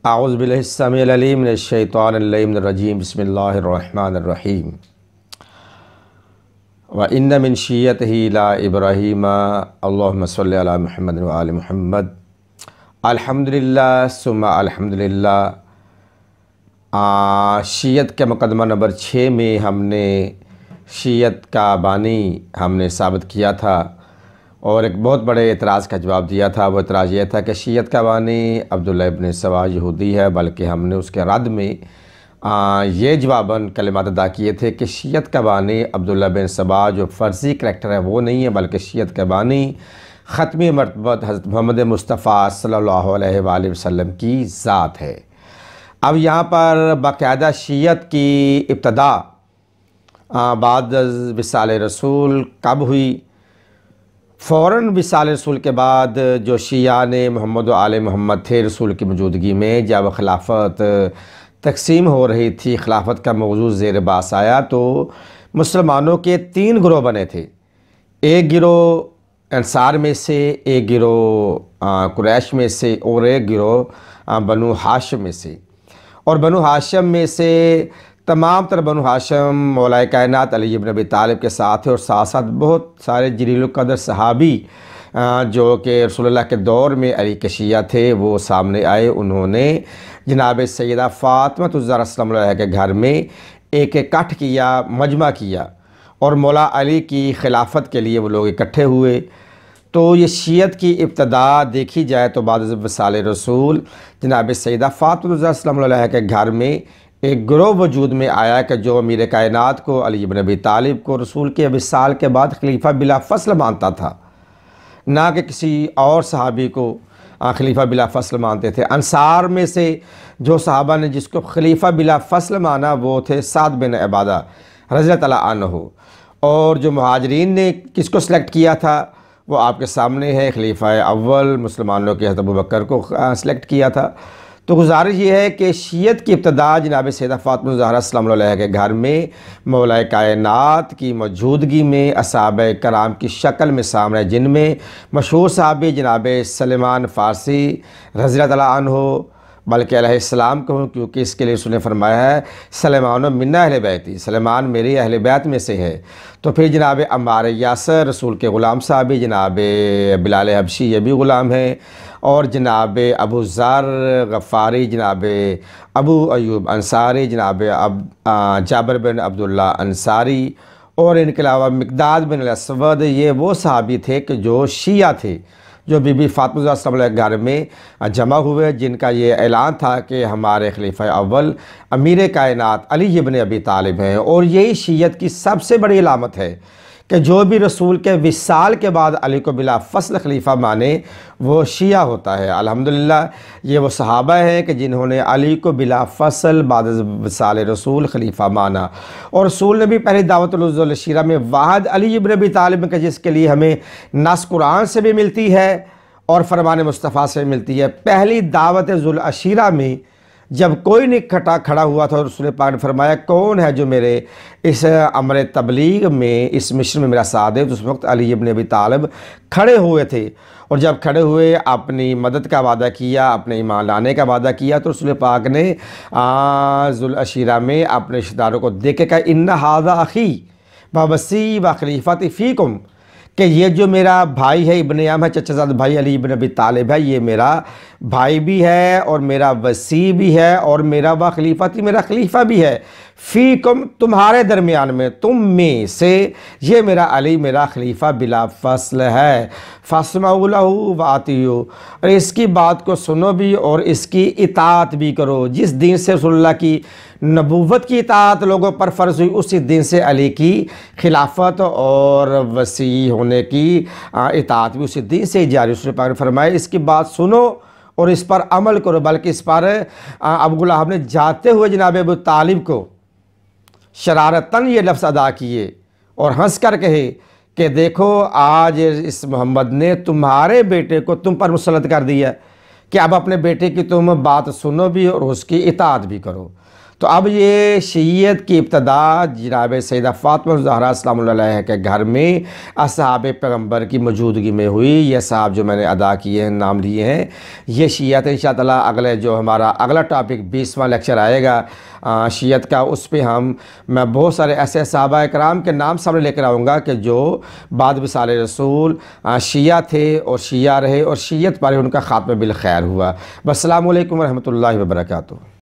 اعوذ باللہ السمیع العلیم من الشیطان اللعین الرجیم بسم اللہ الرحمن الرحیم وَإِنَّ مِن شِيَّتِهِ لَا إِبْرَاهِيمَ اللہم صلی علی محمد وآل محمد الحمدللہ ثم الحمدللہ۔ شیعت کے مقدمہ نمبر 6 میں ہم نے شیعت کا بانی ہم نے ثابت کیا تھا اور ایک بہت بڑے اعتراض کا جواب دیا تھا۔ وہ اعتراض یہ تھا کہ شیعت کا بانی عبداللہ ابن سبا یہودی ہے، بلکہ ہم نے اس کے رد میں یہ جواباً کلمات ادا کیے تھے کہ شیعت کا بانی عبداللہ بن سبا جو فرضی کریکٹر ہے وہ نہیں ہے، بلکہ شیعت کا بانی ختمی مرتبہ حضرت محمد مصطفیٰ صلی اللہ علیہ وآلہ وسلم کی ذات ہے۔ اب یہاں پر باقاعدہ شیعت کی ابتدا بعد از وصال رسول کب ہوئی؟ فوراً وصال رسول کے بعد جو شیعہ نے محمد و آل محمد تھے رسول کی موجودگی میں، جب خلافت تقسیم ہو رہی تھی، خلافت کا موضوع زیر باس آیا، تو مسلمانوں کے 3 گروہ بنے تھے۔ ایک گروہ انصار میں سے، ایک گروہ قریش میں سے اور ایک گروہ بنو ہاشم میں سے۔ اور بنو ہاشم میں سے تمام تر بنو ہاشم مولا کائنات علی بن ابی طالب کے ساتھ تھے، اور ساتھ ساتھ بہت سارے جلیل القدر صحابی جو کہ رسول اللہ کے دور میں علی کے شیعہ تھے وہ سامنے آئے۔ انہوں نے جناب سیدہ فاطمہ الزہرا سلام اللہ علیہا کے گھر میں ایک اکٹھ کیا، مجمع کیا، اور مولا علی کی خلافت کے لیے وہ لوگ اکٹھے ہوئے۔ تو یہ شیعت کی ابتدا دیکھی جائے تو بعد از وصال رسول جناب سیدہ فاطمہ الزہرا سلام اللہ علیہا کے گھر میں ایک گروہ وجود میں آیا کہ جو امیر کائنات کو علی بن ابی طالب کو رسول کے وصال کے بعد خلیفہ بلا فصل مانتا تھا، نہ کہ کسی اور صحابی کو خلیفہ بلا فصل مانتے تھے۔ انصار میں سے جو صحابہ نے جس کو خلیفہ بلا فصل مانا وہ تھے سعد بن عبادہ رضی اللہ تعالیٰ عنہ، اور جو مہاجرین نے کس کو سلیکٹ کیا تھا وہ آپ کے سامنے ہے، خلیفہ اول مسلمانوں کے حضرت ابوبکر کو سلیکٹ کیا تھا۔ تو گزارش یہ ہے کہ شیعت کی ابتدا جناب سیدہ فاطمہ الزہرا سلام اللہ علیہا کے گھر میں مولا کائنات کی موجودگی میں صحابہ کرام کی شکل میں سامنے، جن میں مشہور صحابی جناب سلمان فارسی رضی اللہ تعالیٰ عنہ، بلکہ علیہ السلام کہوں کیونکہ اس کے لیے اس نے فرمایا ہے سلیمان منا اہل بیتی، سلیمان میری اہل بیت میں سے ہے۔ تو پھر جناب عمار یاسر رسول کے غلام صحابی، جناب بلال حبشی یہ بھی غلام ہیں، اور جناب ابو ذر غفاری، جناب ابو ایوب انصاری، جناب جابر بن عبداللہ انصاری، اور ان کے علاوہ مقداد بن الاسود، یہ وہ صحابی تھے کہ جو شیعہ تھے، جو بی بی فاطمہ الزہرا سلام اللہ علیہا کے گھر میں جمع ہوئے، جن کا یہ اعلان تھا کہ ہمارے خلیفہ اول امیر کائنات علی بن ابی طالب ہیں۔ اور یہی شیعت کی سب سے بڑی علامت ہے کہ جو بھی رسول کے وصال کے بعد علی کو بلا فصل خلیفہ مانے وہ شیعہ ہوتا ہے۔ الحمدللہ یہ وہ صحابہ ہیں کہ جنہوں نے علی کو بلا فصل بعد از وصال رسول خلیفہ مانا، اور رسول نے بھی پہلی دعوت العشیرہ میں واحد علی بن ابی طالب کا، جس کے لیے ہمیں نص قرآن سے بھی ملتی ہے اور فرمان مصطفیٰ سے ملتی ہے۔ پہلی دعوت ذوالعشیرہ میں جب کوئی نہیں کھڑا ہوا تھا، رسول پاک نے فرمایا کون ہے جو میرے اس امر تبلیغ میں، اس مشن میں میرا ساتھ دے؟ تو اس وقت علی بن ابی طالب کھڑے ہوئے تھے، اور جب کھڑے ہوئے اپنی مدد کا وعدہ کیا، اپنے ایمان لانے کا وعدہ کیا، تو رسول پاک نے ذوالعشیرہ میں اپنے رشتہ داروں کو دیکھ کے کہا ان ھذا اخی ووصی و خلیفتی فیکم، کہ یہ جو میرا بھائی ہے، ابن عم ہے، چچا زاد بھائی علی بن ابی طالب ہے، یہ میرا بھائی بھی ہے اور میرا وصی بھی ہے اور میرا و خلیفتی میرا خلیفہ بھی ہے، فیکم تمہارے درمیان میں، تم میں سے یہ میرا علی میرا خلیفہ بلا فصل ہے، فاسمعوا لہ واطیعوا، اور اس کی بات کو سنو بھی اور اس کی اطاعت بھی کرو۔ جس دین سے رسول اللہ کی نبوت کی اطاعت لوگوں پر فرض ہوئی، اسی دن سے علی کی خلافت اور وصی ہونے کی اطاعت بھی اسی دن سے جاری۔ رسول پاک نے فرمایا اس کی بات سنو اور اس پر عمل کرو، بلکہ اس پر ابو لہب نے جاتے ہوئے جناب ابو طالب کو شرارتاً یہ لفظ ادا کیے اور ہنس کر کہے کہ دیکھو آج اس محمد نے تمہارے بیٹے کو تم پر مسلط کر دیا کہ اب اپنے بیٹے کی تم بات سنو بھی اور اس کی اطاعت بھی کرو۔ تو اب یہ شیعیت کی ابتدا جناب سیدہ فاطمہ الزہرا سلام اللہ علیہ کے گھر میں اصحاب پیغمبر کی موجودگی میں ہوئی۔ یہ صاحب جو میں نے ادا کیے ہیں، نام لیے ہیں، یہ شیعیت انشاءاللہ اگلے جو ہمارا اگلا ٹاپک 20واں لیکچر آئے گا شیعیت کا، اس پہ میں بہت سارے ایسے صحابہ کرام کے نام سامنے لے کر آؤں گا کہ جو بعد وصال رسول شیعہ تھے اور شیعہ رہے اور شیعیت پر ان کا خاتمہ بالخیر ہوا۔ السلام علیکم ورحمۃ اللہ وبرکاتہ۔